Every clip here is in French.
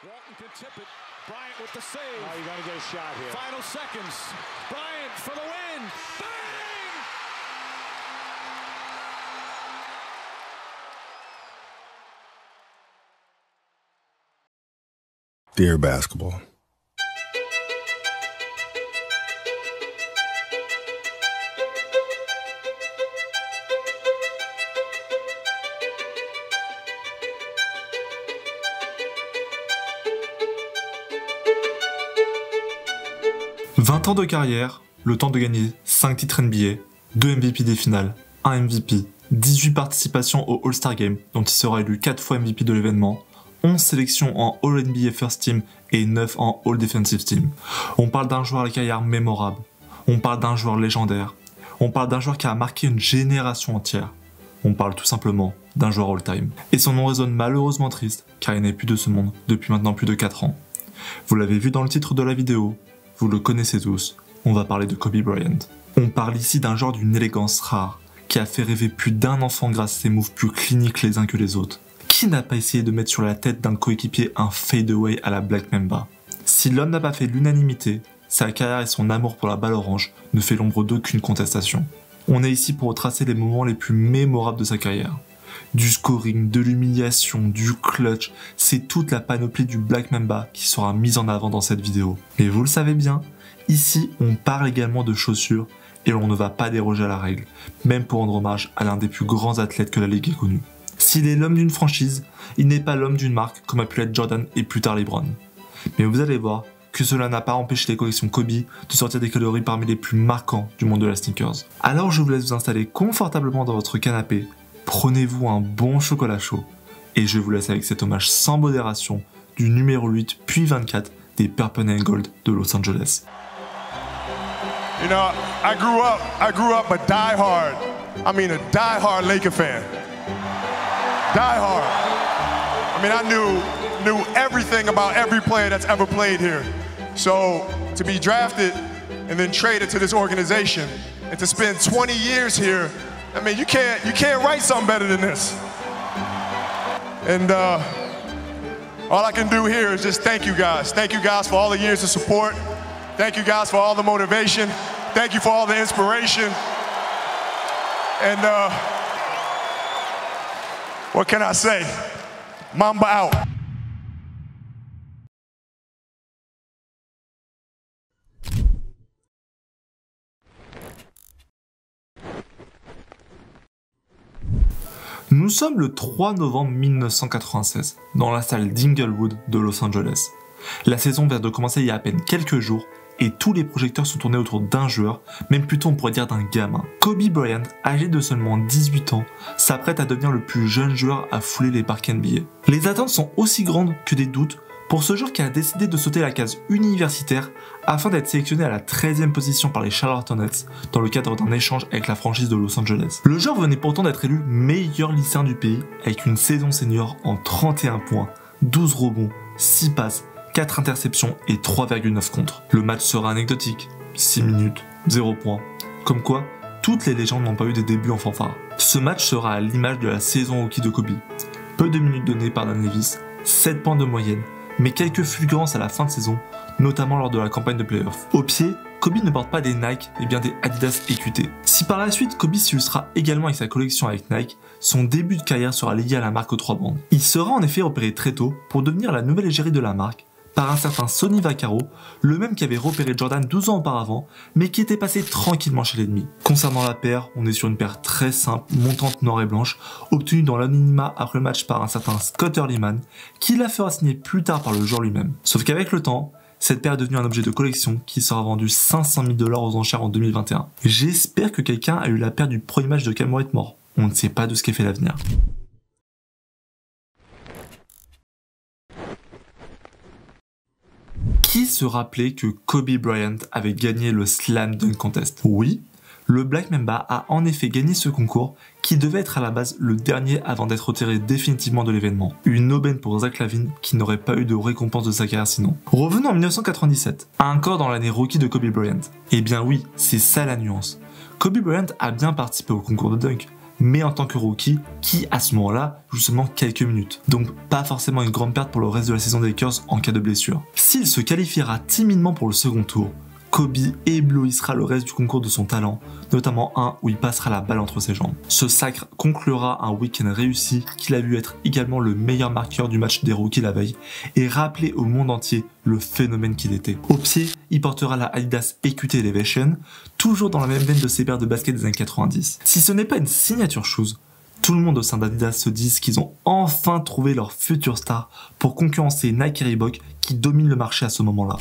Walton can tip it. Bryant with the save. Oh, you're going to get a shot here. Final seconds. Bryant for the win. Bang! Dear basketball. « 20 ans de carrière, le temps de gagner 5 titres NBA, 2 MVP des finales, 1 MVP, 18 participations au All-Star Game dont il sera élu 4 fois MVP de l'événement, 11 sélections en All-NBA First Team et 9 en All-Defensive Team. On parle d'un joueur à la carrière mémorable, on parle d'un joueur légendaire, on parle d'un joueur qui a marqué une génération entière. On parle tout simplement d'un joueur all-time. Et son nom résonne malheureusement triste car il n'est plus de ce monde depuis maintenant plus de 4 ans. Vous l'avez vu dans le titre de la vidéo, vous le connaissez tous, on va parler de Kobe Bryant. On parle ici d'un joueur d'une élégance rare, qui a fait rêver plus d'un enfant grâce à ses moves plus cliniques les uns que les autres. Qui n'a pas essayé de mettre sur la tête d'un coéquipier un fadeaway à la Black Mamba? Si l'homme n'a pas fait l'unanimité, sa carrière et son amour pour la balle orange ne fait l'ombre d'aucune contestation. On est ici pour retracer les moments les plus mémorables de sa carrière. Du scoring, de l'humiliation, du clutch, c'est toute la panoplie du Black Mamba qui sera mise en avant dans cette vidéo. Mais vous le savez bien, ici on parle également de chaussures et on ne va pas déroger à la règle, même pour rendre hommage à l'un des plus grands athlètes que la ligue ait connu. S'il est l'homme d'une franchise, il n'est pas l'homme d'une marque comme a pu l'être Jordan et plus tard LeBron. Mais vous allez voir que cela n'a pas empêché les collections Kobe de sortir des coloris parmi les plus marquants du monde de la sneakers. Alors je vous laisse vous installer confortablement dans votre canapé, prenez-vous un bon chocolat chaud, et je vous laisse avec cet hommage sans modération du numéro 8 puis 24 des Purple and Gold de Los Angeles. You know, I grew up a die-hard Laker fan. Die-hard. I mean, I knew everything about every player that's ever played here. So to be drafted and then traded to this organization and to spend 20 years here, I mean, you can't write something better than this. And all I can do here is just thank you guys. Thank you guys for all the years of support. Thank you guys for all the motivation. Thank you for all the inspiration. And what can I say? Mamba out. Nous sommes le 3 novembre 1996, dans la salle d'Inglewood de Los Angeles. La saison vient de commencer il y a à peine quelques jours, et tous les projecteurs sont tournés autour d'un joueur, même plutôt on pourrait dire d'un gamin. Kobe Bryant, âgé de seulement 18 ans, s'apprête à devenir le plus jeune joueur à fouler les parquets NBA. Les attentes sont aussi grandes que des doutes pour ce joueur qui a décidé de sauter la case universitaire afin d'être sélectionné à la 13e position par les Charlotte Hornets dans le cadre d'un échange avec la franchise de Los Angeles. Le joueur venait pourtant d'être élu meilleur lycéen du pays avec une saison senior en 31 points, 12 rebonds, 6 passes, 4 interceptions et 3,9 contre. Le match sera anecdotique, 6 minutes, 0 points. Comme quoi, toutes les légendes n'ont pas eu des débuts en fanfare. Ce match sera à l'image de la saison rookie de Kobe. Peu de minutes données par Dan Levis, 7 points de moyenne, mais quelques fulgurances à la fin de saison, notamment lors de la campagne de playoff. Au pied, Kobe ne porte pas des Nike, mais bien des Adidas EQT. Si par la suite Kobe s'illustra également avec sa collection avec Nike, son début de carrière sera lié à la marque aux 3 bandes. Il sera en effet repéré très tôt pour devenir la nouvelle égérie de la marque, par un certain Sonny Vaccaro, le même qui avait repéré Jordan 12 ans auparavant, mais qui était passé tranquillement chez l'ennemi. Concernant la paire, on est sur une paire très simple, montante noire et blanche, obtenue dans l'anonymat après le match par un certain Scott Earlyman, qui la fera signer plus tard par le joueur lui-même. Sauf qu'avec le temps, cette paire est devenue un objet de collection qui sera vendu 500 000 $ aux enchères en 2021. J'espère que quelqu'un a eu la paire du premier match de Kal Whitmore. On ne sait pas de ce qu'est fait l'avenir. Qui se rappelait que Kobe Bryant avait gagné le Slam Dunk Contest? Oui, le Black Mamba a en effet gagné ce concours qui devait être à la base le dernier avant d'être retiré définitivement de l'événement. Une aubaine pour Zach LaVine qui n'aurait pas eu de récompense de sa carrière sinon. Revenons en 1997, encore dans l'année rookie de Kobe Bryant. Eh bien oui, c'est ça la nuance. Kobe Bryant a bien participé au concours de dunk, mais en tant que rookie, qui à ce moment-là joue seulement quelques minutes. Donc pas forcément une grande perte pour le reste de la saison des Lakers en cas de blessure. S'il se qualifiera timidement pour le second tour, Kobe éblouissera le reste du concours de son talent, notamment un où il passera la balle entre ses jambes. Ce sacre conclura un week-end réussi qu'il a vu être également le meilleur marqueur du match des rookies la veille et rappeler au monde entier le phénomène qu'il était. Au pied, il portera la Adidas EQT Elevation, toujours dans la même veine de ses paires de basket des années 90. Si ce n'est pas une signature shoes, tout le monde au sein d'Adidas se dit qu'ils ont enfin trouvé leur future star pour concurrencer Nike et Reebok qui dominent le marché à ce moment-là.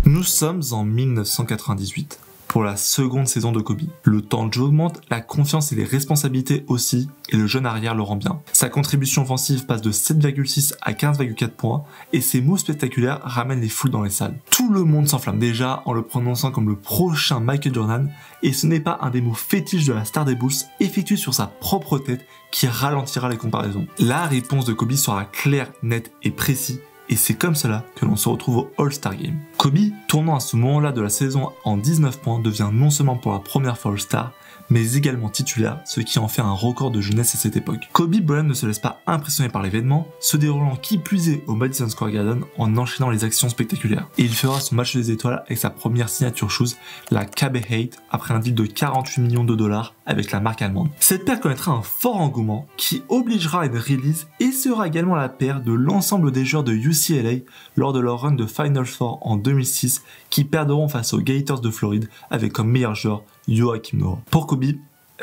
Nous sommes en 1998, pour la seconde saison de Kobe. Le temps de jeu augmente, la confiance et les responsabilités aussi, et le jeune arrière le rend bien. Sa contribution offensive passe de 7,6 à 15,4 points, et ses moves spectaculaires ramènent les foules dans les salles. Tout le monde s'enflamme déjà en le prononçant comme le prochain Michael Jordan, et ce n'est pas un des moves fétiches de la star des Bulls effectué sur sa propre tête qui ralentira les comparaisons. La réponse de Kobe sera claire, nette et précise, et c'est comme cela que l'on se retrouve au All-Star Game. Kobe, tournant à ce moment-là de la saison en 19 points, devient non seulement pour la première fois All-Star, mais également titulaire, ce qui en fait un record de jeunesse à cette époque. Kobe Bryant ne se laisse pas impressionner par l'événement, se déroulant qui plus est au Madison Square Garden en enchaînant les actions spectaculaires. Et il fera son match des étoiles avec sa première signature shoes, la KB8, après un deal de 48 millions de dollars avec la marque allemande. Cette paire connaîtra un fort engouement qui obligera à une release et sera également la paire de l'ensemble des joueurs de UCLA lors de leur run de Final Four en 2006 qui perdront face aux Gators de Floride avec comme meilleur joueur Joakim Noah. Pour Kobe,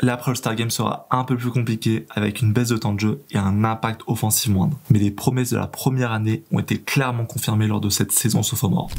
l'après All-Star Game sera un peu plus compliqué avec une baisse de temps de jeu et un impact offensif moindre. Mais les promesses de la première année ont été clairement confirmées lors de cette saison sophomore.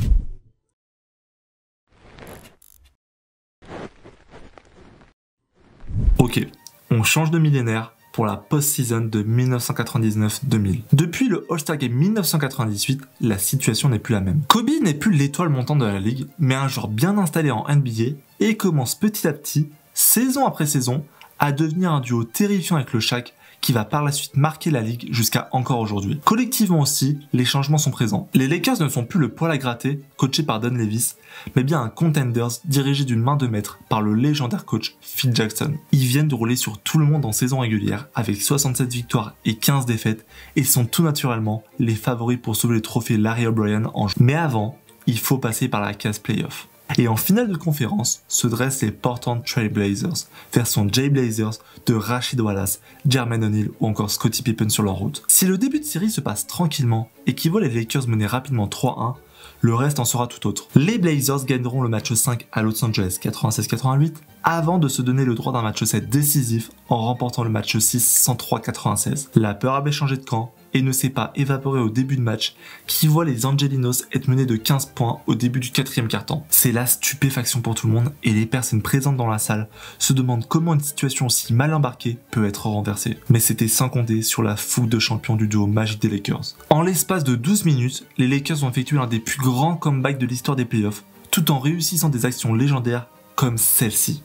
Ok, on change de millénaire pour la post-season de 1999-2000. Depuis le All-Star Game 1998, la situation n'est plus la même. Kobe n'est plus l'étoile montante de la ligue, mais un joueur bien installé en NBA et commence petit à petit, saison après saison, à devenir un duo terrifiant avec le Shaq qui va par la suite marquer la ligue jusqu'à encore aujourd'hui. Collectivement aussi, les changements sont présents. Les Lakers ne sont plus le poil à gratter, coaché par Don Levis, mais bien un Contenders dirigé d'une main de maître par le légendaire coach Phil Jackson. Ils viennent de rouler sur tout le monde en saison régulière avec 67 victoires et 15 défaites et sont tout naturellement les favoris pour sauver le trophée Larry O'Brien en jeu. Mais avant, il faut passer par la case playoff. Et en finale de conférence se dressent les Portland Trail Blazers, version Jay Blazers de Rashid Wallace, Jermaine O'Neal ou encore Scottie Pippen sur leur route. Si le début de série se passe tranquillement et qui voit les Lakers mener rapidement 3-1, le reste en sera tout autre. Les Blazers gagneront le match 5 à Los Angeles 96-88 avant de se donner le droit d'un match 7 décisif en remportant le match 6 103-96. La peur avait changé de camp et ne s'est pas évaporée au début de match qui voit les Angelinos être menés de 15 points au début du 4e quart-temps. C'est la stupéfaction pour tout le monde et les personnes présentes dans la salle se demandent comment une situation aussi mal embarquée peut être renversée. Mais c'était sans compter sur la fougue de champions du duo magique des Lakers. En l'espace de 12 minutes, les Lakers ont effectué l'un des plus grands comebacks de l'histoire des playoffs, tout en réussissant des actions légendaires comme celle-ci.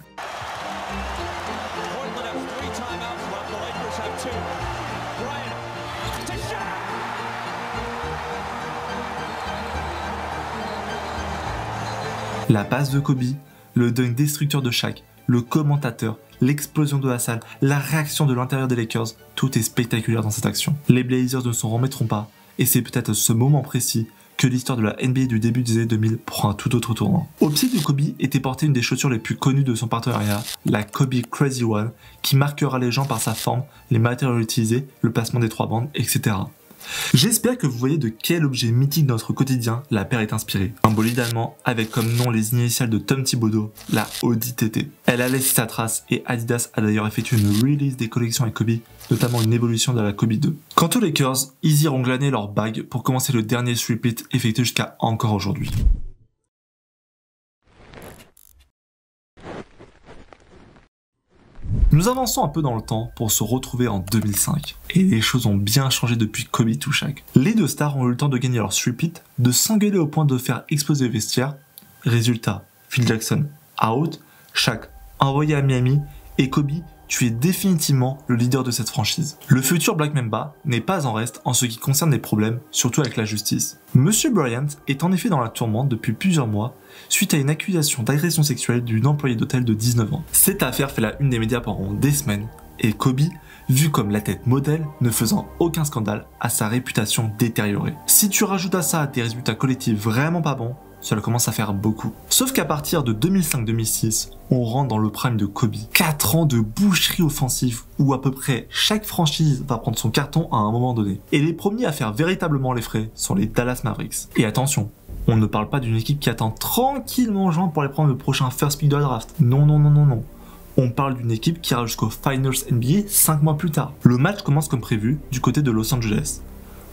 La passe de Kobe, le dunk destructeur de Shaq, le commentateur, l'explosion de la salle, la réaction de l'intérieur des Lakers, tout est spectaculaire dans cette action. Les Blazers ne s'en remettront pas, et c'est peut-être à ce moment précis que l'histoire de la NBA du début des années 2000 prend un tout autre tournant. Au pied de Kobe était portée une des chaussures les plus connues de son partenariat, la Kobe Crazy One, qui marquera les gens par sa forme, les matériaux utilisés, le placement des 3 bandes, etc. J'espère que vous voyez de quel objet mythique de notre quotidien la paire est inspirée. Un bolide allemand avec comme nom les initiales de Tom Thibodeau, la Audi TT. Elle a laissé sa trace et Adidas a d'ailleurs effectué une release des collections avec Kobe, notamment une évolution de la Kobe 2. Quant aux Lakers, ils iront glaner leur bague pour commencer le dernier three-peat effectué jusqu'à encore aujourd'hui. Nous avançons un peu dans le temps pour se retrouver en 2005. Et les choses ont bien changé depuis Kobe to Shaq. Les deux stars ont eu le temps de gagner leur three-peat, de s'engueuler au point de faire exploser le vestiaire. Résultat, Phil Jackson out, Shaq envoyé à Miami et Kobe tu es définitivement le leader de cette franchise. Le futur Black Mamba n'est pas en reste en ce qui concerne les problèmes, surtout avec la justice. Monsieur Bryant est en effet dans la tourmente depuis plusieurs mois suite à une accusation d'agression sexuelle d'une employée d'hôtel de 19 ans. Cette affaire fait la une des médias pendant des semaines et Kobe, vu comme la tête modèle, ne faisant aucun scandale, a sa réputation détériorée. Si tu rajoutes à ça des résultats collectifs vraiment pas bons, cela commence à faire beaucoup. Sauf qu'à partir de 2005-2006, on rentre dans le prime de Kobe. 4 ans de boucherie offensive où à peu près chaque franchise va prendre son carton à un moment donné. Et les premiers à faire véritablement les frais sont les Dallas Mavericks. Et attention, on ne parle pas d'une équipe qui attend tranquillement juin pour aller prendre le prochain first pick de la draft. Non. On parle d'une équipe qui ira jusqu'aux Finals NBA 5 mois plus tard. Le match commence comme prévu du côté de Los Angeles.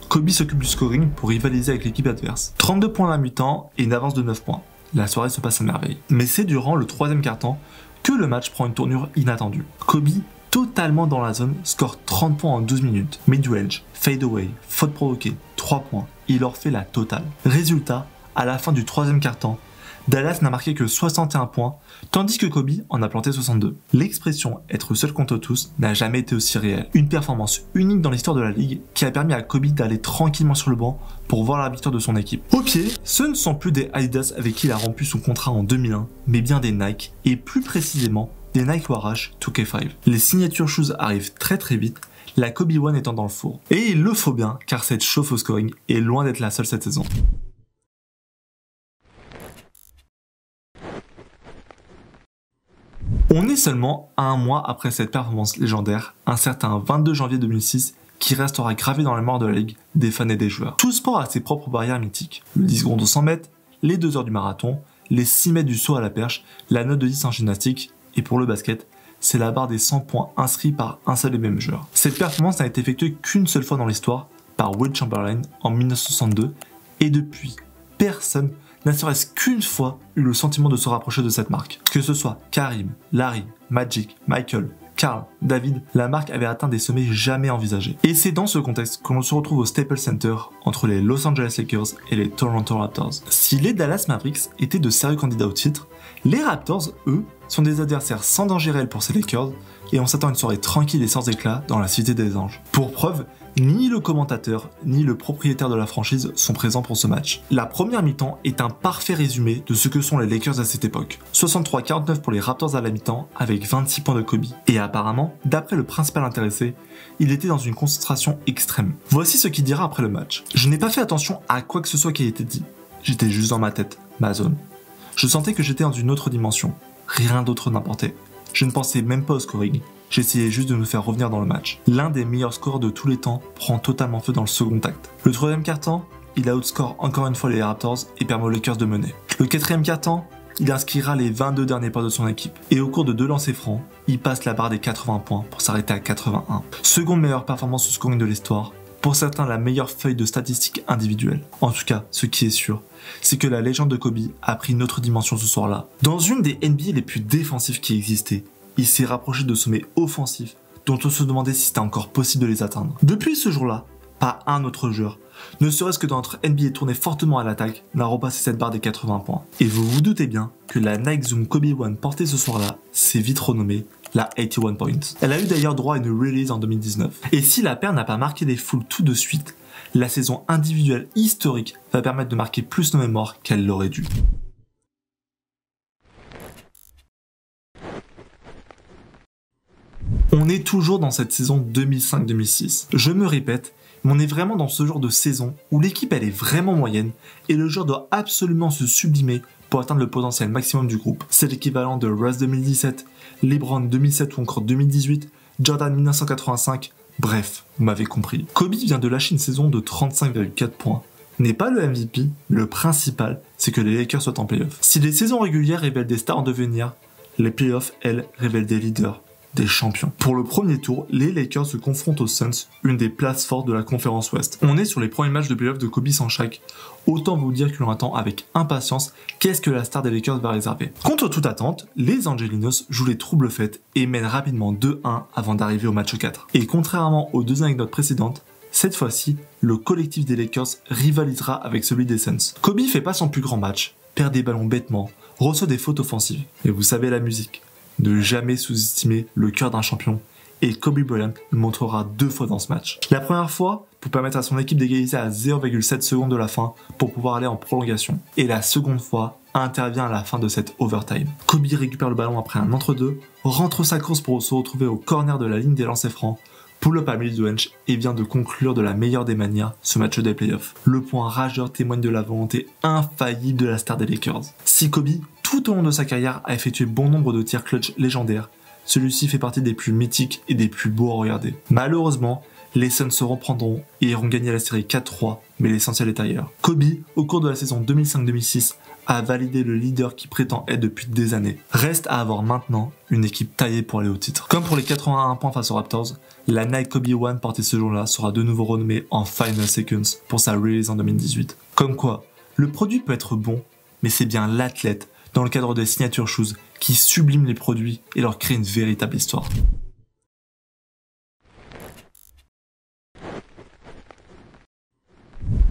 Kobe s'occupe du scoring pour rivaliser avec l'équipe adverse. 32 points à la mi-temps et une avance de 9 points. La soirée se passe à merveille. Mais c'est durant le 3e quart-temps que le match prend une tournure inattendue. Kobe, totalement dans la zone, score 30 points en 12 minutes. Mid-range, fade away, faute provoquée, 3 points. Il leur fait la totale. Résultat, à la fin du 3e quart-temps, Dallas n'a marqué que 61 points, tandis que Kobe en a planté 62. L'expression « être seul contre tous » n'a jamais été aussi réelle. Une performance unique dans l'histoire de la ligue qui a permis à Kobe d'aller tranquillement sur le banc pour voir la victoire de son équipe. Au pied, ce ne sont plus des Adidas avec qui il a rompu son contrat en 2001, mais bien des Nike, et plus précisément des Nike Warash 2K5. Les signatures shoes arrivent très vite, la Kobe One étant dans le four. Et il le faut bien, car cette chauffe au scoring est loin d'être la seule cette saison. On est seulement à un mois après cette performance légendaire, un certain 22 janvier 2006, qui restera gravé dans la mémoire de la ligue, des fans et des joueurs. Tout sport a ses propres barrières mythiques. Le 10 secondes au 100 mètres, les 2 heures du marathon, les 6 mètres du saut à la perche, la note de 10 en gymnastique, et pour le basket, c'est la barre des 100 points inscrits par un seul et même joueur. Cette performance n'a été effectuée qu'une seule fois dans l'histoire, par Wilt Chamberlain en 1962, et depuis, personne n'a serait-ce qu'une fois eu le sentiment de se rapprocher de cette marque. Que ce soit Karim, Larry, Magic, Michael, Karl, David, la marque avait atteint des sommets jamais envisagés. Et c'est dans ce contexte que l'on se retrouve au Staples Center entre les Los Angeles Lakers et les Toronto Raptors. Si les Dallas Mavericks étaient de sérieux candidats au titre, les Raptors, eux, sont des adversaires sans danger réel pour ces Lakers et on s'attend à une soirée tranquille et sans éclat dans la Cité des Anges. Pour preuve, ni le commentateur, ni le propriétaire de la franchise sont présents pour ce match. La première mi-temps est un parfait résumé de ce que sont les Lakers à cette époque. 63-49 pour les Raptors à la mi-temps, avec 26 points de Kobe. Et apparemment, d'après le principal intéressé, il était dans une concentration extrême. Voici ce qu'il dira après le match. Je n'ai pas fait attention à quoi que ce soit qui ait été dit. J'étais juste dans ma tête, ma zone. Je sentais que j'étais dans une autre dimension. Rien d'autre n'importait. Je ne pensais même pas au scoring. J'essayais juste de me faire revenir dans le match. L'un des meilleurs scores de tous les temps prend totalement feu dans le second acte. Le 3e quart-temps, il outscore encore une fois les Raptors et permet aux Lakers de mener. Le 4e quart-temps, il inscrira les 22 derniers points de son équipe. Et au cours de 2 lancers francs, il passe la barre des 80 points pour s'arrêter à 81. Seconde meilleure performance au scoring de l'histoire. Pour certains, la meilleure feuille de statistiques individuelles. En tout cas, ce qui est sûr, c'est que la légende de Kobe a pris une autre dimension ce soir-là. Dans une des NBA les plus défensives qui existaient, il s'est rapproché de sommets offensifs dont on se demandait si c'était encore possible de les atteindre. Depuis ce jour-là, pas un autre joueur, ne serait-ce que dans notre NBA tourné fortement à l'attaque, n'a repassé cette barre des 80 points. Et vous vous doutez bien que la Nike Zoom Kobe One portée ce soir-là s'est vite renommée la 81 Points. Elle a eu d'ailleurs droit à une release en 2019. Et si la paire n'a pas marqué les foules tout de suite, la saison individuelle historique va permettre de marquer plus nos mémoires qu'elle l'aurait dû. On est toujours dans cette saison 2005-2006. Je me répète, mais on est vraiment dans ce genre de saison où l'équipe elle est vraiment moyenne et le joueur doit absolument se sublimer pour atteindre le potentiel maximum du groupe. C'est l'équivalent de Russ 2017, LeBron 2007 ou encore 2018, Jordan 1985, bref, vous m'avez compris. Kobe vient de lâcher une saison de 35,4 points. N'est pas le MVP, le principal, c'est que les Lakers soient en playoff. Si les saisons régulières révèlent des stars en devenir, les playoffs, elles, révèlent des leaders, des champions. Pour le premier tour, les Lakers se confrontent aux Suns, une des places fortes de la conférence Ouest. On est sur les premiers matchs de playoff de Kobe sans Shaq. Autant vous dire que l'on attend avec impatience qu'est-ce que la star des Lakers va réserver. Contre toute attente, les Angelinos jouent les troubles fêtes et mènent rapidement 2-1 avant d'arriver au match 4. Et contrairement aux 2 anecdotes précédentes, cette fois-ci, le collectif des Lakers rivalisera avec celui des Suns. Kobe fait pas son plus grand match, perd des ballons bêtement, reçoit des fautes offensives. Et vous savez la musique. Ne jamais sous-estimer le cœur d'un champion, et Kobe Bryant le montrera 2 fois dans ce match. La première fois, pour permettre à son équipe d'égaliser à 0,7 secondes de la fin pour pouvoir aller en prolongation. Et la seconde fois, intervient à la fin de cette overtime. Kobe récupère le ballon après un entre-deux, rentre sa course pour se retrouver au corner de la ligne des lancers francs, pull-up à mid-range et vient de conclure de la meilleure des manières ce match des playoffs. Le point rageur témoigne de la volonté infaillible de la star des Lakers. Si Kobe, tout au long de sa carrière, a effectué bon nombre de tirs clutch légendaires, celui-ci fait partie des plus mythiques et des plus beaux à regarder. Malheureusement, les Suns se reprendront et iront gagner la série 4-3, mais l'essentiel est ailleurs. Kobe, au cours de la saison 2005-2006, a validé le leader qui prétend être depuis des années. Reste à avoir maintenant une équipe taillée pour aller au titre. Comme pour les 81 points face aux Raptors, la Nike Kobe One portée ce jour-là sera de nouveau renommée en Final Seconds pour sa release en 2018. Comme quoi, le produit peut être bon, mais c'est bien l'athlète, dans le cadre des signature shoes, qui sublime les produits et leur crée une véritable histoire.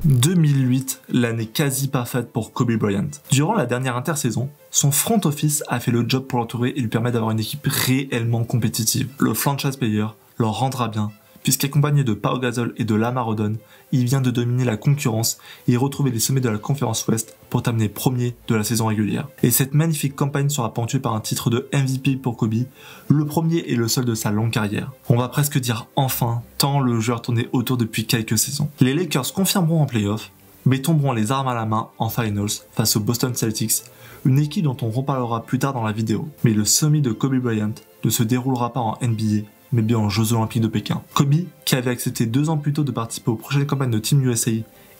2008, l'année quasi parfaite pour Kobe Bryant. Durant la dernière intersaison, son front office a fait le job pour l'entourer et lui permet d'avoir une équipe réellement compétitive. Le franchise player leur rendra bien, puisqu'accompagné de Pau Gasol et de Lamar Odom, il vient de dominer la concurrence et retrouver les sommets de la conférence Ouest pour terminer premier de la saison régulière. Et cette magnifique campagne sera ponctuée par un titre de MVP pour Kobe, le premier et le seul de sa longue carrière. On va presque dire enfin, tant le joueur tournait autour depuis quelques saisons. Les Lakers confirmeront en playoff, mais tomberont les armes à la main en finals face aux Boston Celtics, une équipe dont on reparlera plus tard dans la vidéo. Mais le sommet de Kobe Bryant ne se déroulera pas en NBA, mais bien aux Jeux Olympiques de Pékin. Kobe, qui avait accepté 2 ans plus tôt de participer aux prochaines campagnes de Team USA,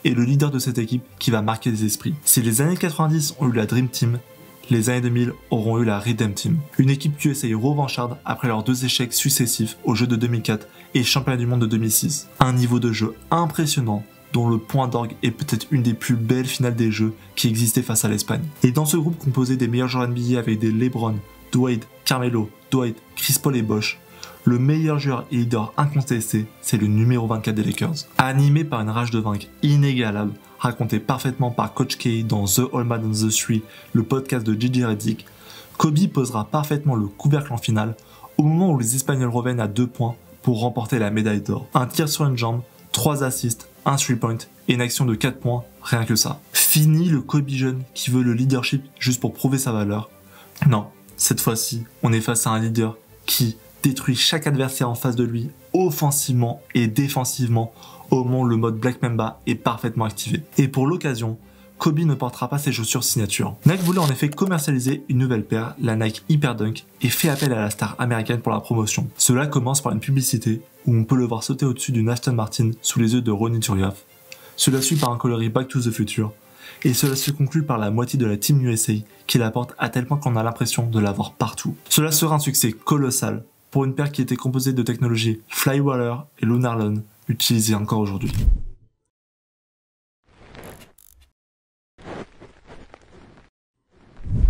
est le leader de cette équipe qui va marquer les esprits. Si les années 90 ont eu la Dream Team, les années 2000 auront eu la Redeem Team. Une équipe USA revancharde après leurs 2 échecs successifs aux Jeux de 2004 et championnat du monde de 2006. Un niveau de jeu impressionnant, dont le point d'orgue est peut-être une des plus belles finales des Jeux qui existaient face à l'Espagne. Et dans ce groupe composé des meilleurs joueurs NBA avec des LeBron, Dwayne, Carmelo, Dwight, Chris Paul et Bosh, le meilleur joueur et leader incontesté, c'est le numéro 24 des Lakers. Animé par une rage de vaincre inégalable, raconté parfaitement par Coach K dans The All Man on the Street, le podcast de Gigi Redick, Kobe posera parfaitement le couvercle en finale au moment où les Espagnols reviennent à 2 points pour remporter la médaille d'or. Un tir sur une jambe, 3 assists, un 3-point et une action de 4 points, rien que ça. Fini le Kobe jeune qui veut le leadership juste pour prouver sa valeur. Non, cette fois-ci, on est face à un leader qui détruit chaque adversaire en face de lui, offensivement et défensivement, au moment où le mode Black Mamba est parfaitement activé. Et pour l'occasion, Kobe ne portera pas ses chaussures signature. Nike voulait en effet commercialiser une nouvelle paire, la Nike Hyperdunk, et fait appel à la star américaine pour la promotion. Cela commence par une publicité où on peut le voir sauter au-dessus d'une Aston Martin sous les yeux de Ronny Turiaf. Cela suit par un coloris Back to the Future. Et cela se conclut par la moitié de la Team USA qui la porte à tel point qu'on a l'impression de la voir partout. Cela sera un succès colossal pour une paire qui était composée de technologies Flywire et Lunarlon, utilisées encore aujourd'hui.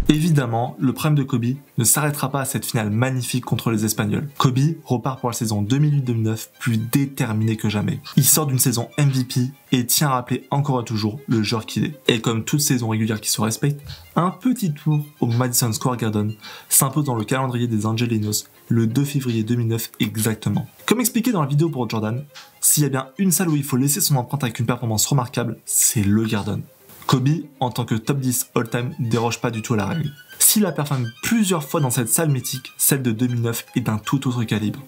Évidemment, le prime de Kobe ne s'arrêtera pas à cette finale magnifique contre les Espagnols. Kobe repart pour la saison 2008-2009 plus déterminé que jamais. Il sort d'une saison MVP et tient à rappeler encore et toujours le joueur qu'il est. Et comme toute saison régulière qui se respecte, un petit tour au Madison Square Garden s'impose dans le calendrier des Angelinos le 2 février 2009 exactement. Comme expliqué dans la vidéo pour Jordan, s'il y a bien une salle où il faut laisser son empreinte avec une performance remarquable, c'est le Garden. Kobe, en tant que top 10 all-time, ne déroge pas du tout à la règle. S'il a performé plusieurs fois dans cette salle mythique, celle de 2009 est d'un tout autre calibre.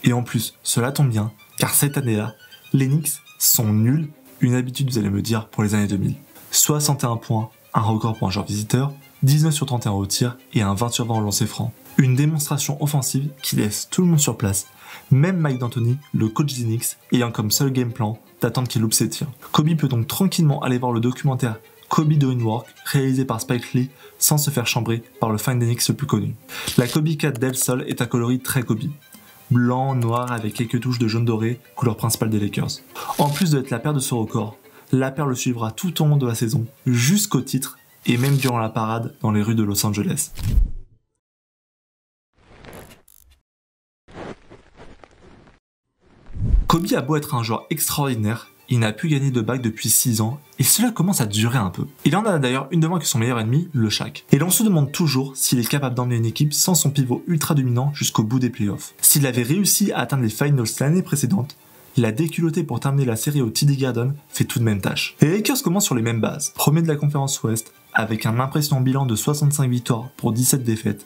Et en plus, cela tombe bien, car cette année-là, les Knicks sont nuls, une habitude vous allez me dire pour les années 2000. 61 points, un record pour un joueur visiteur, 19 sur 31 au tir et un 20 sur 20 au lancer franc. Une démonstration offensive qui laisse tout le monde sur place, même Mike D'Antoni, le coach des Knicks, ayant comme seul game plan d'attendre qu'il loupe ses tirs. Kobe peut donc tranquillement aller voir le documentaire Kobe Doing Work, réalisé par Spike Lee, sans se faire chambrer par le fan des Knicks le plus connu. La Kobe Cat Del Sol est un coloris très Kobe. Blanc, noir avec quelques touches de jaune doré, couleur principale des Lakers. En plus d'être la paire de ce record, la paire le suivra tout au long de la saison, jusqu'au titre, et même durant la parade dans les rues de Los Angeles. Kobe a beau être un joueur extraordinaire, il n'a plus gagné de bague depuis 6 ans, et cela commence à durer un peu. Il en a d'ailleurs une de moins que son meilleur ennemi, le Shaq. Et l'on se demande toujours s'il est capable d'emmener une équipe sans son pivot ultra dominant jusqu'au bout des playoffs. S'il avait réussi à atteindre les finals l'année précédente, la déculottée pour terminer la série au TD Garden fait tout de même tâche. Les Lakers commencent sur les mêmes bases, premier de la conférence Ouest, avec un impressionnant bilan de 65 victoires pour 17 défaites.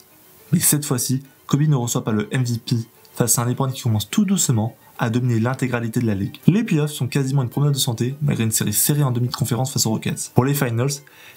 Mais cette fois-ci, Kobe ne reçoit pas le MVP face à un LeBron qui commence tout doucement à dominer l'intégralité de la ligue. Les playoffs sont quasiment une promenade de santé malgré une série serrée en demi de conférence face aux Rockets. Pour les finals,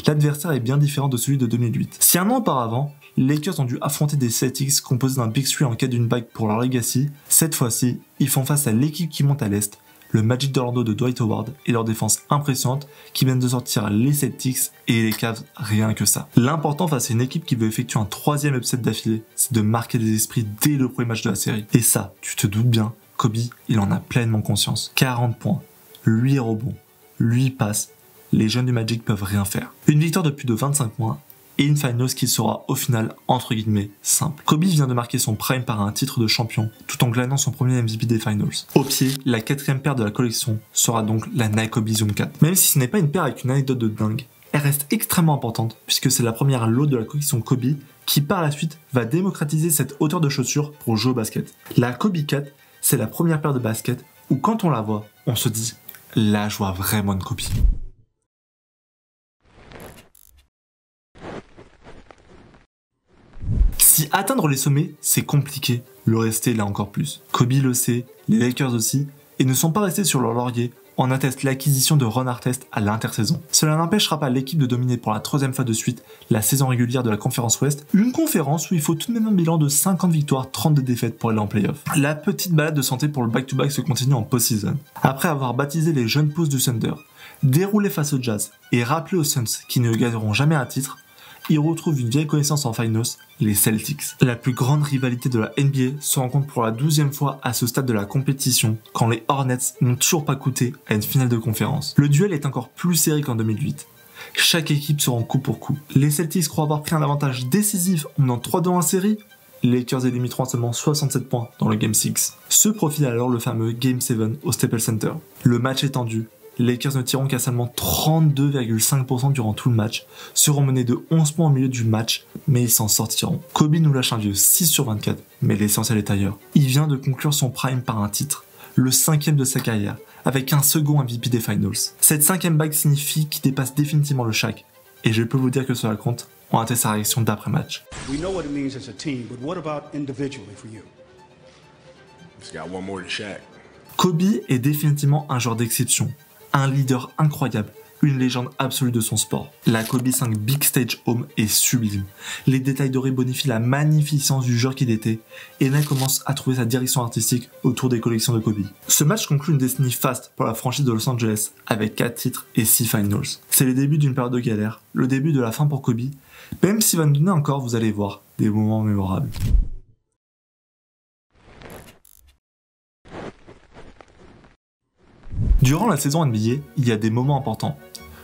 l'adversaire est bien différent de celui de 2008. Si un an auparavant, les Lakers ont dû affronter des Celtics composés d'un Big Three en quête d'une bague pour leur legacy, cette fois-ci, ils font face à l'équipe qui monte à l'Est, le Magic d'Orlando de Dwight Howard et leur défense impressionnante qui viennent de sortir les Celtics et les Cavs, rien que ça. L'important face à une équipe qui veut effectuer un 3e upset d'affilée, c'est de marquer les esprits dès le premier match de la série. Et ça, tu te doutes bien, Kobe, il en a pleinement conscience. 40 points, 8 rebonds, 8 passes, les jeunes du Magic peuvent rien faire. Une victoire de plus de 25 points et une finals qui sera au final, entre guillemets, simple. Kobe vient de marquer son prime par un titre de champion tout en glanant son premier MVP des finals. Au pied, la 4e paire de la collection sera donc la Nike Kobe Zoom 4. Même si ce n'est pas une paire avec une anecdote de dingue, elle reste extrêmement importante puisque c'est la première lot de la collection Kobe qui par la suite va démocratiser cette hauteur de chaussure pour jouer au basket. La Kobe 4, c'est la première paire de basket où quand on la voit, on se dit « là je vois vraiment une Kobe ». Si atteindre les sommets, c'est compliqué, le rester là encore plus. Kobe le sait, les Lakers aussi, et ne sont pas restés sur leur laurier, en atteste l'acquisition de Ron Artest à l'intersaison. Cela n'empêchera pas l'équipe de dominer pour la 3e fois de suite la saison régulière de la conférence Ouest, une conférence où il faut tout de même un bilan de 50 victoires, 32 défaites pour aller en playoff. La petite balade de santé pour le back-to-back se continue en post-season. Après avoir baptisé les jeunes pousses du Thunder, déroulé face au Jazz et rappelé aux Suns qui ne gagneront jamais un titre, ils retrouvent une vieille connaissance en finals, les Celtics. La plus grande rivalité de la NBA se rencontre pour la 12e fois à ce stade de la compétition, quand les Hornets n'ont toujours pas coûté à une finale de conférence. Le duel est encore plus serré qu'en 2008. Chaque équipe se rend coup pour coup. Les Celtics croient avoir pris un avantage décisif en menant 3-2 en série. Les Lakers limiteront seulement 67 points dans le Game 6. Se profile alors le fameux Game 7 au Staples Center. Le match est tendu. Les Lakers ne tireront qu'à seulement 32,5% durant tout le match, seront menés de 11 points au milieu du match, mais ils s'en sortiront. Kobe nous lâche un vieux 6 sur 24, mais l'essentiel est ailleurs. Il vient de conclure son prime par un titre, le 5e de sa carrière, avec un second MVP des Finals. Cette 5e bague signifie qu'il dépasse définitivement le Shaq, et je peux vous dire que cela compte, on a été sa réaction d'après-match. We know what it means as a team, but what about individually for you? Just got one more than Shaq. Kobe est définitivement un joueur d'exception. Un leader incroyable, une légende absolue de son sport. La Kobe 5 Big Stage Home est sublime. Les détails dorés bonifient la magnificence du joueur qu'il était, et Nike commence à trouver sa direction artistique autour des collections de Kobe. Ce match conclut une décennie faste pour la franchise de Los Angeles, avec 4 titres et 6 finals. C'est le début d'une période de galère, le début de la fin pour Kobe, même s'il va nous donner encore, vous allez voir, des moments mémorables. Durant la saison NBA, il y a des moments importants.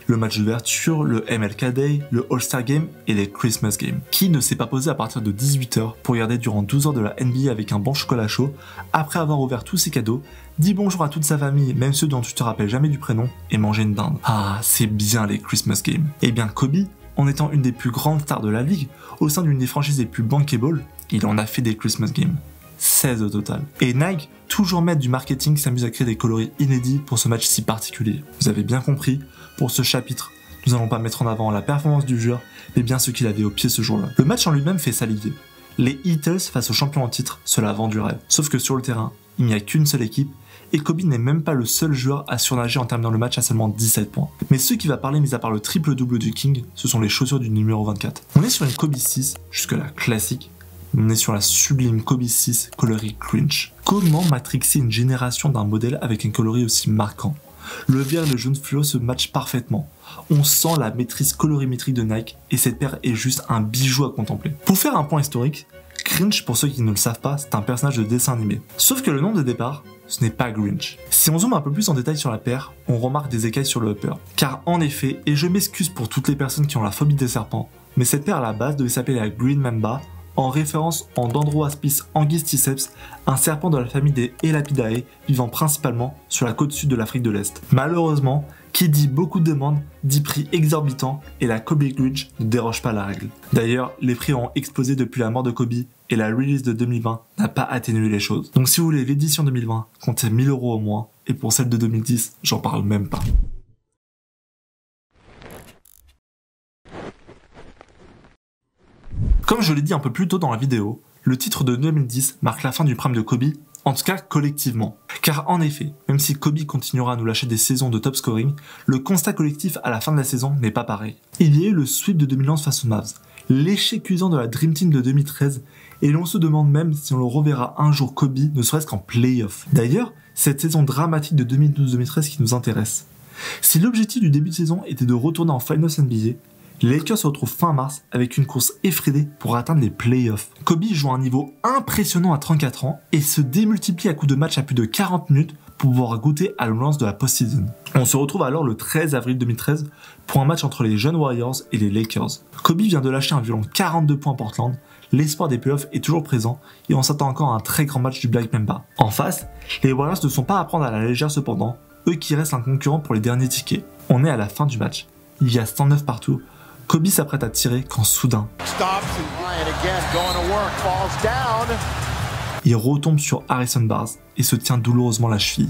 Le match d'ouverture, le MLK Day, le All-Star Game et les Christmas Games. Qui ne s'est pas posé à partir de 18h pour regarder durant 12 heures de la NBA avec un bon chocolat chaud, après avoir ouvert tous ses cadeaux, dit bonjour à toute sa famille, même ceux dont tu te rappelles jamais du prénom, et manger une dinde. Ah, c'est bien les Christmas Games. Eh bien Kobe, en étant une des plus grandes stars de la ligue, au sein d'une des franchises les plus bankable, il en a fait des Christmas Games. 16 au total. Et Nike, toujours maître du marketing, s'amuse à créer des coloris inédits pour ce match si particulier. Vous avez bien compris, pour ce chapitre, nous n'allons pas mettre en avant la performance du joueur, mais bien ce qu'il avait au pied ce jour-là. Le match en lui-même fait saliver. Les Heatles face aux champions en titre, cela vend du rêve. Sauf que sur le terrain, il n'y a qu'une seule équipe, et Kobe n'est même pas le seul joueur à surnager en terminant le match à seulement 17 points. Mais ceux qui va parler, mis à part le triple-double du King, ce sont les chaussures du numéro 24. On est sur une Kobe 6, jusque-là classique, on est sur la sublime Kobe 6 coloris cringe. Comment matrixer une génération d'un modèle avec un coloris aussi marquant? Le vert et le jaune fluo se matchent parfaitement. On sent la maîtrise colorimétrique de Nike et cette paire est juste un bijou à contempler. Pour faire un point historique, Grinch, pour ceux qui ne le savent pas, c'est un personnage de dessin animé. Sauf que le nom de départ, ce n'est pas Grinch. Si on zoome un peu plus en détail sur la paire, on remarque des écailles sur le upper. Car en effet, et je m'excuse pour toutes les personnes qui ont la phobie des serpents, mais cette paire à la base devait s'appeler la Green Mamba, en référence en Dendroaspis angusticeps, un serpent de la famille des Elapidae vivant principalement sur la côte sud de l'Afrique de l'Est. Malheureusement, qui dit beaucoup de demandes, dit prix exorbitants et la Kobe Glitch ne déroge pas la règle. D'ailleurs, les prix ont explosé depuis la mort de Kobe et la release de 2020 n'a pas atténué les choses. Donc si vous voulez l'édition 2020, comptez 1000 € au moins, et pour celle de 2010, j'en parle même pas. Comme je l'ai dit un peu plus tôt dans la vidéo, le titre de 2010 marque la fin du prime de Kobe, en tout cas collectivement. Car en effet, même si Kobe continuera à nous lâcher des saisons de top scoring, le constat collectif à la fin de la saison n'est pas pareil. Il y a eu le sweep de 2011 face aux Mavs, l'échec cuisant de la Dream Team de 2013, et l'on se demande même si on le reverra un jour Kobe, ne serait-ce qu'en playoff. D'ailleurs, c'est cette saison dramatique de 2012-2013 qui nous intéresse. Si l'objectif du début de saison était de retourner en Finals NBA, les Lakers se retrouvent fin mars avec une course effrénée pour atteindre les playoffs. Kobe joue à un niveau impressionnant à 34 ans et se démultiplie à coups de match à plus de 40 minutes pour pouvoir goûter à l'ambiance de la post-season. On se retrouve alors le 13 avril 2013 pour un match entre les jeunes Warriors et les Lakers. Kobe vient de lâcher un violent 42 points à Portland, l'espoir des playoffs est toujours présent et on s'attend encore à un très grand match du Black Mamba. En face, les Warriors ne sont pas à prendre à la légère cependant, eux qui restent un concurrent pour les derniers tickets. On est à la fin du match, il y a 109 partout. Kobe s'apprête à tirer quand soudain, il retombe sur Harrison Barnes et se tient douloureusement la cheville.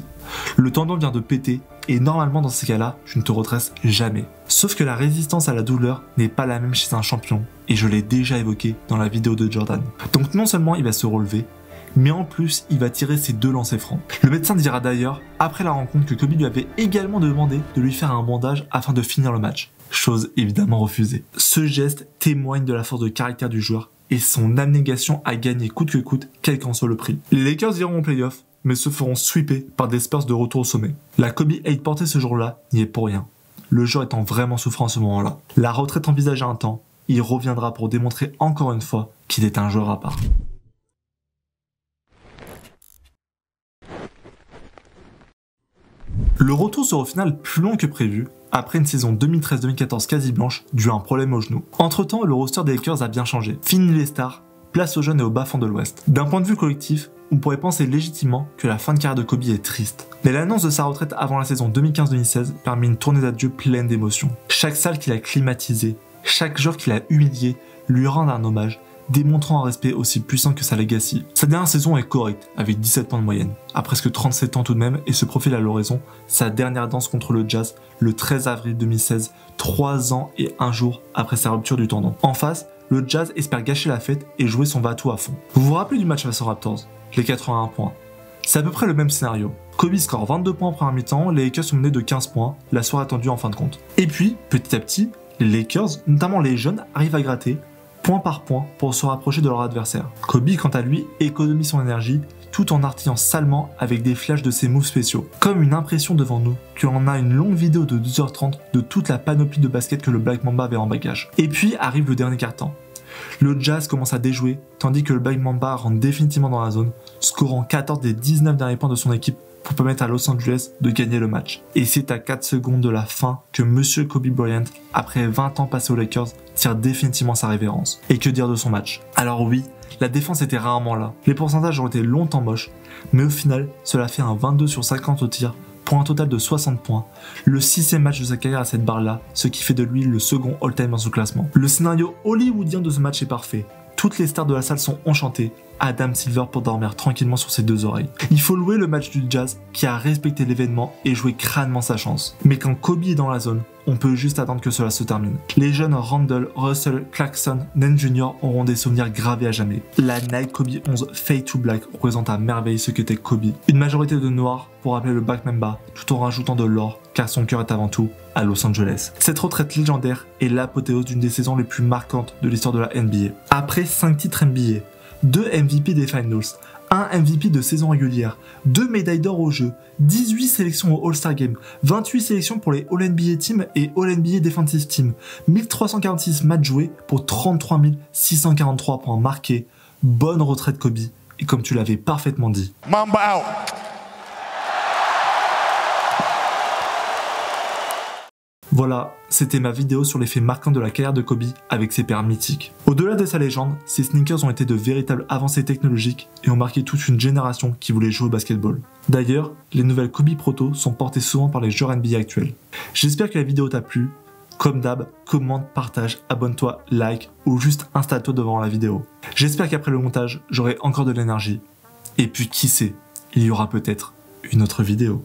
Le tendon vient de péter et normalement dans ces cas-là, tu ne te redresses jamais. Sauf que la résistance à la douleur n'est pas la même chez un champion et je l'ai déjà évoqué dans la vidéo de Jordan. Donc non seulement il va se relever, mais en plus il va tirer ses 2 lancers francs. Le médecin dira d'ailleurs après la rencontre que Kobe lui avait également demandé de lui faire un bandage afin de finir le match. Chose évidemment refusée. Ce geste témoigne de la force de caractère du joueur et son abnégation à gagner coûte que coûte, quel qu'en soit le prix. Les Lakers iront en playoff, mais se feront sweeper par des Spurs de retour au sommet. La Kobe hate portée ce jour-là n'y est pour rien. Le joueur étant vraiment souffrant à ce moment-là. La retraite envisagée un temps, il reviendra pour démontrer encore une fois qu'il est un joueur à part. Le retour sera au final plus long que prévu, après une saison 2013-2014 quasi blanche due à un problème au genou. Entre temps, le roster des Lakers a bien changé. Fini les stars, place aux jeunes et aux bas-fonds de l'Ouest. D'un point de vue collectif, on pourrait penser légitimement que la fin de carrière de Kobe est triste. Mais l'annonce de sa retraite avant la saison 2015-2016 permet une tournée d'adieu pleine d'émotions. Chaque salle qu'il a climatisée, chaque joueur qu'il a humilié, lui rend un hommage, démontrant un respect aussi puissant que sa legacy. Sa dernière saison est correcte, avec 17 points de moyenne, à presque 37 ans tout de même, et se profile à l'horizon sa dernière danse contre le Jazz le 13 avril 2016, 3 ans et 1 jour après sa rupture du tendon. En face, le Jazz espère gâcher la fête et jouer son va-tout à fond. Vous vous rappelez du match face aux Raptors, les 81 points. C'est à peu près le même scénario. Kobe score 22 points en première mi-temps, les Lakers sont menés de 15 points, la soirée attendue en fin de compte. Et puis, petit à petit, les Lakers, notamment les jeunes, arrivent à gratter point par point pour se rapprocher de leur adversaire. Kobe, quant à lui, économise son énergie tout en artillant salement avec des flashs de ses moves spéciaux. Comme une impression devant nous que l'on a une longue vidéo de 2h30 de toute la panoplie de basket que le Black Mamba avait en bagage. Et puis arrive le dernier quart-temps. Le Jazz commence à déjouer, tandis que le Black Mamba rentre définitivement dans la zone, scorant 14 des 19 derniers points de son équipe pour permettre à Los Angeles de gagner le match. Et c'est à 4 secondes de la fin que Monsieur Kobe Bryant, après 20 ans passés aux Lakers, tire définitivement sa révérence. Et que dire de son match? Alors oui, la défense était rarement là. Les pourcentages ont été longtemps moches, mais au final, cela fait un 22 sur 50 au tir, pour un total de 60 points, le 6e match de sa carrière à cette barre-là, ce qui fait de lui le second all-time dans ce classement. Le scénario hollywoodien de ce match est parfait. Toutes les stars de la salle sont enchantées, Adam Silver pour dormir tranquillement sur ses 2 oreilles. Il faut louer le match du Jazz qui a respecté l'événement et joué crânement sa chance. Mais quand Kobe est dans la zone, on peut juste attendre que cela se termine. Les jeunes Randle, Russell, Clarkson, Nance Jr. auront des souvenirs gravés à jamais. La Nike Kobe 11 Fade to Black représente à merveille ce qu'était Kobe. Une majorité de noirs pour rappeler le Black Mamba tout en rajoutant de l'or car son cœur est avant tout à Los Angeles. Cette retraite légendaire est l'apothéose d'une des saisons les plus marquantes de l'histoire de la NBA. Après 5 titres NBA, 2 MVP des Finals, 1 MVP de saison régulière, 2 médailles d'or au jeu, 18 sélections au All-Star Game, 28 sélections pour les All-NBA Team et All-NBA Defensive Team, 1346 matchs joués pour 33 643 points marqués. Bonne retraite Kobe, et comme tu l'avais parfaitement dit. Mamba out. Voilà, c'était ma vidéo sur les faits marquants de la carrière de Kobe avec ses pairs mythiques. Au-delà de sa légende, ses sneakers ont été de véritables avancées technologiques et ont marqué toute une génération qui voulait jouer au basketball. D'ailleurs, les nouvelles Kobe Proto sont portées souvent par les joueurs NBA actuels. J'espère que la vidéo t'a plu. Comme d'hab, commente, partage, abonne-toi, like ou juste installe-toi devant la vidéo. J'espère qu'après le montage, j'aurai encore de l'énergie. Et puis qui sait, il y aura peut-être une autre vidéo.